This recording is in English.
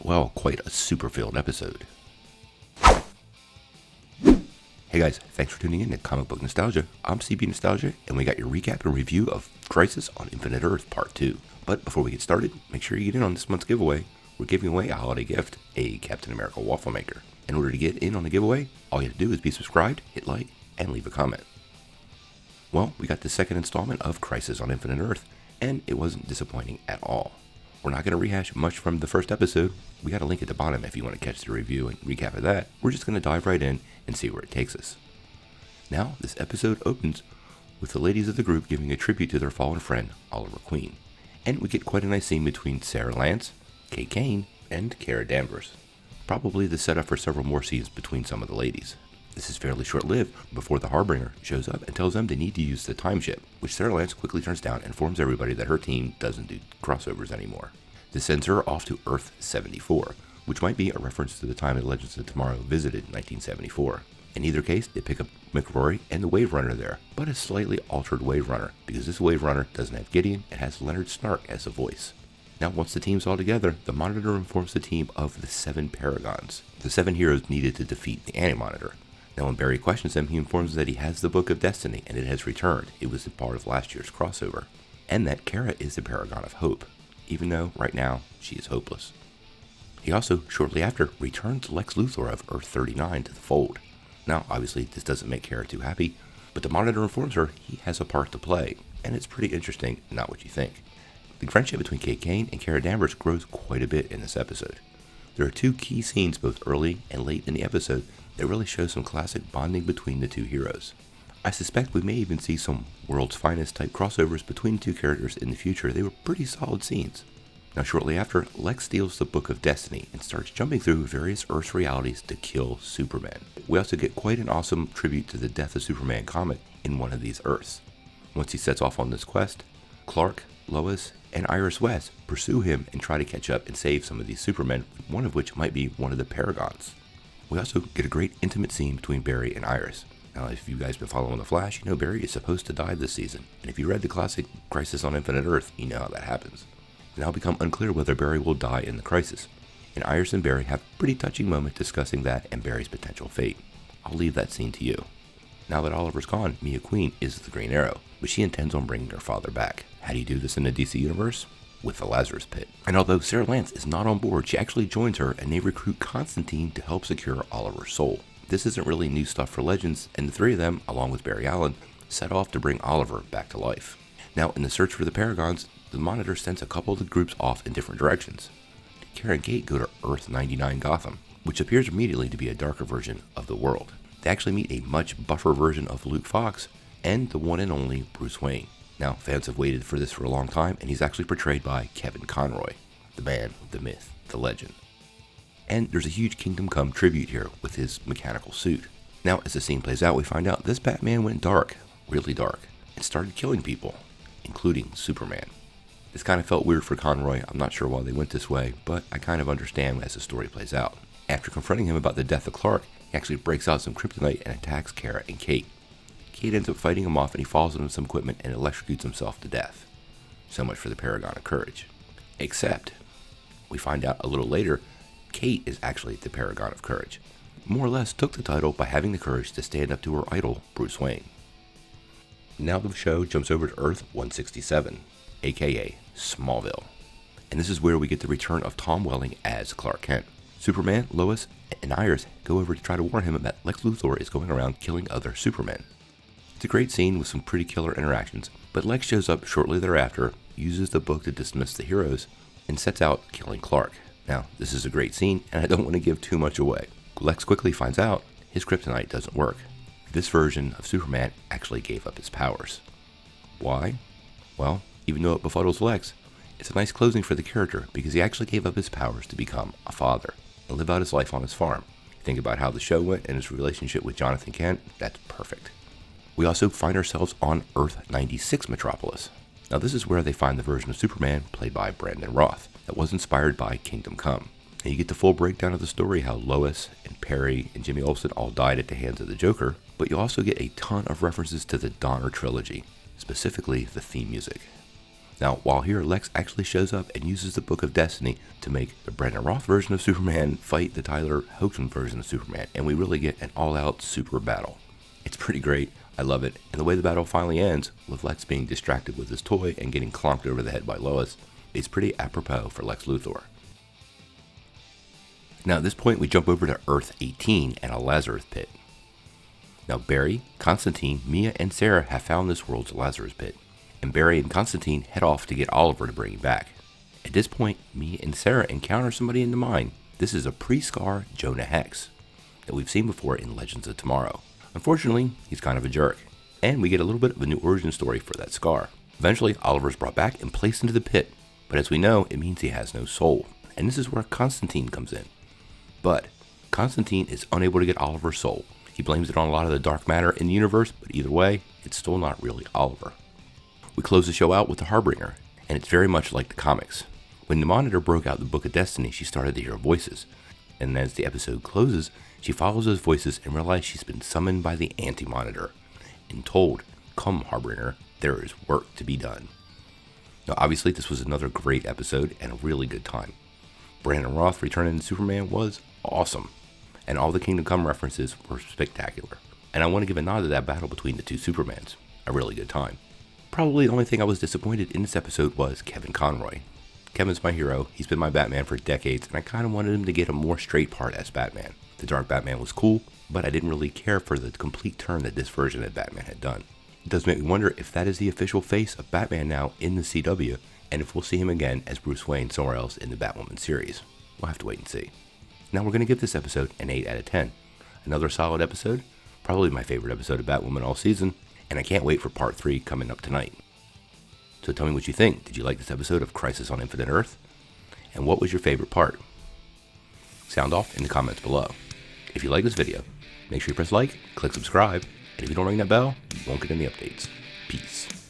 well, quite a super-filled episode. Hey guys, thanks for tuning in to Comic Book Nostalgia. I'm CB Nostalgia, and we got your recap and review of Crisis on Infinite Earth Part 2. But before we get started, make sure you get in on this month's giveaway. We're giving away a holiday gift, a Captain America waffle maker. In order to get in on the giveaway, all you have to do is be subscribed, hit like, and leave a comment. Well, we got the second installment of Crisis on Infinite Earth, and it wasn't disappointing at all. We're not going to rehash much from the first episode. We got a link at the bottom if you want to catch the review and recap of that. We're just going to dive right in and see where it takes us. Now, this episode opens with the ladies of the group giving a tribute to their fallen friend, Oliver Queen. And we get quite a nice scene between Sarah Lance, Kate Kane, and Kara Danvers. Probably the setup for several more scenes between some of the ladies. This is fairly short-lived before the Harbinger shows up and tells them they need to use the time ship, which Sarah Lance quickly turns down and informs everybody that her team doesn't do crossovers anymore. This sends her off to Earth 74, which might be a reference to the time that Legends of Tomorrow visited in 1974. In either case, they pick up McRory and the Wave Runner there, but a slightly altered Wave Runner, because this Wave Runner doesn't have Gideon and has Leonard Snark as a voice. Now, once the team's all together, the Monitor informs the team of the 7 Paragons, the 7 heroes needed to defeat the Anti-Monitor. Now, when Barry questions him, he informs that he has the Book of Destiny and it has returned. It was a part of last year's crossover. And that Kara is the Paragon of Hope, even though, right now, she is hopeless. He also, shortly after, returns Lex Luthor of Earth 39 to the fold. Now, obviously, this doesn't make Kara too happy, but the Monitor informs her he has a part to play, and it's pretty interesting, not what you think. The friendship between Kate Kane and Kara Danvers grows quite a bit in this episode. There are 2 key scenes both early and late in the episode that really show some classic bonding between the 2 heroes. I suspect we may even see some World's Finest type crossovers between the 2 characters in the future. They were pretty solid scenes. Now, shortly after, Lex steals the Book of Destiny and starts jumping through various Earth realities to kill Superman. We also get quite an awesome tribute to the Death of Superman comic in one of these Earths. Once he sets off on this quest, Clark, Lois, and Iris West pursue him and try to catch up and save some of these Supermen, one of which might be one of the Paragons. We also get a great intimate scene between Barry and Iris. Now, if you guys been following The Flash, you know Barry is supposed to die this season. And if you read the classic Crisis on Infinite Earth, you know how that happens. It's now become unclear whether Barry will die in the crisis. And Iris and Barry have a pretty touching moment discussing that and Barry's potential fate. I'll leave that scene to you. Now that Oliver's gone, Mia Queen is the Green Arrow, but she intends on bringing her father back. How do you do this in the DC universe? With the Lazarus Pit. And although Sarah Lance is not on board, she actually joins her and they recruit Constantine to help secure Oliver's soul. This isn't really new stuff for Legends, and the 3 of them, along with Barry Allen, set off to bring Oliver back to life. Now, in the search for the Paragons, the Monitor sends a couple of the groups off in different directions. Kara and Kate go to Earth 99 Gotham, which appears immediately to be a darker version of the world. They actually meet a much buffer version of Luke Fox and the one and only Bruce Wayne. Now, fans have waited for this for a long time, and he's actually portrayed by Kevin Conroy, the man, the myth, the legend. And there's a huge Kingdom Come tribute here with his mechanical suit. Now, as the scene plays out, we find out this Batman went dark, really dark, and started killing people, including Superman. This kind of felt weird for Conroy. I'm not sure why they went this way, but I kind of understand as the story plays out. After confronting him about the death of Clark, he actually breaks out some kryptonite and attacks Kara and Kate. Kate ends up fighting him off and he falls into some equipment and electrocutes himself to death. So much for the Paragon of Courage. Except, we find out a little later, Kate is actually the Paragon of Courage. More or less took the title by having the courage to stand up to her idol, Bruce Wayne. Now the show jumps over to Earth 167, aka Smallville. And this is where we get the return of Tom Welling as Clark Kent. Superman, Lois, and Iris go over to try to warn him that Lex Luthor is going around killing other Supermen. It's a great scene with some pretty killer interactions, but Lex shows up shortly thereafter, uses the book to dismiss the heroes, and sets out killing Clark. Now, this is a great scene, and I don't want to give too much away. Lex quickly finds out his kryptonite doesn't work. This version of Superman actually gave up his powers. Why? Well, even though it befuddles Lex, it's a nice closing for the character because he actually gave up his powers to become a father and live out his life on his farm. Think about how the show went and his relationship with Jonathan Kent, that's perfect. We also find ourselves on Earth 96 Metropolis. Now this is where they find the version of Superman played by Brandon Roth that was inspired by Kingdom Come. And you get the full breakdown of the story, how Lois and Perry and Jimmy Olsen all died at the hands of the Joker, but you also get a ton of references to the Donner trilogy, specifically the theme music. Now, while here, Lex actually shows up and uses the Book of Destiny to make the Brandon Roth version of Superman fight the Tyler Hoechlin version of Superman, and we really get an all-out super battle. It's pretty great. I love it. And the way the battle finally ends, with Lex being distracted with his toy and getting clonked over the head by Lois, is pretty apropos for Lex Luthor. Now, at this point, we jump over to Earth 18 and a Lazarus Pit. Now, Barry, Constantine, Mia, and Sarah have found this world's Lazarus Pit, and Barry and Constantine head off to get Oliver to bring him back. At this point, Mia and Sarah encounter somebody in the mine. This is a pre-Scar Jonah Hex that we've seen before in Legends of Tomorrow. Unfortunately, he's kind of a jerk, and we get a little bit of a new origin story for that Scar. Eventually, Oliver's brought back and placed into the pit, but as we know, it means he has no soul, and this is where Constantine comes in. But Constantine is unable to get Oliver's soul. He blames it on a lot of the dark matter in the universe, but either way, it's still not really Oliver. We close the show out with the Harbinger, and it's very much like the comics. When the Monitor broke out the Book of Destiny, she started to hear voices, and as the episode closes, she follows those voices and realizes she's been summoned by the Anti-Monitor and told, "Come, Harbinger, there is work to be done." Now, obviously, this was another great episode and a really good time. Brandon Roth returning to Superman was awesome, and all the Kingdom Come references were spectacular. And I want to give a nod to that battle between the two Supermans. A really good time. Probably the only thing I was disappointed in this episode was Kevin Conroy. Kevin's my hero. He's been my Batman for decades, and I kind of wanted him to get a more straight part as Batman. The Dark Batman was cool, but I didn't really care for the complete turn that this version of Batman had done. It does make me wonder if that is the official face of Batman now in the CW, and if we'll see him again as Bruce Wayne somewhere else in the Batwoman series. We'll have to wait and see. Now we're going to give this episode an 8 out of 10. Another solid episode, probably my favorite episode of Batwoman all season, and I can't wait for part 3 coming up tonight. So tell me what you think. Did you like this episode of Crisis on Infinite Earth? And what was your favorite part? Sound off in the comments below. If you like this video, make sure you press like, click subscribe, and if you don't ring that bell, you won't get any updates. Peace.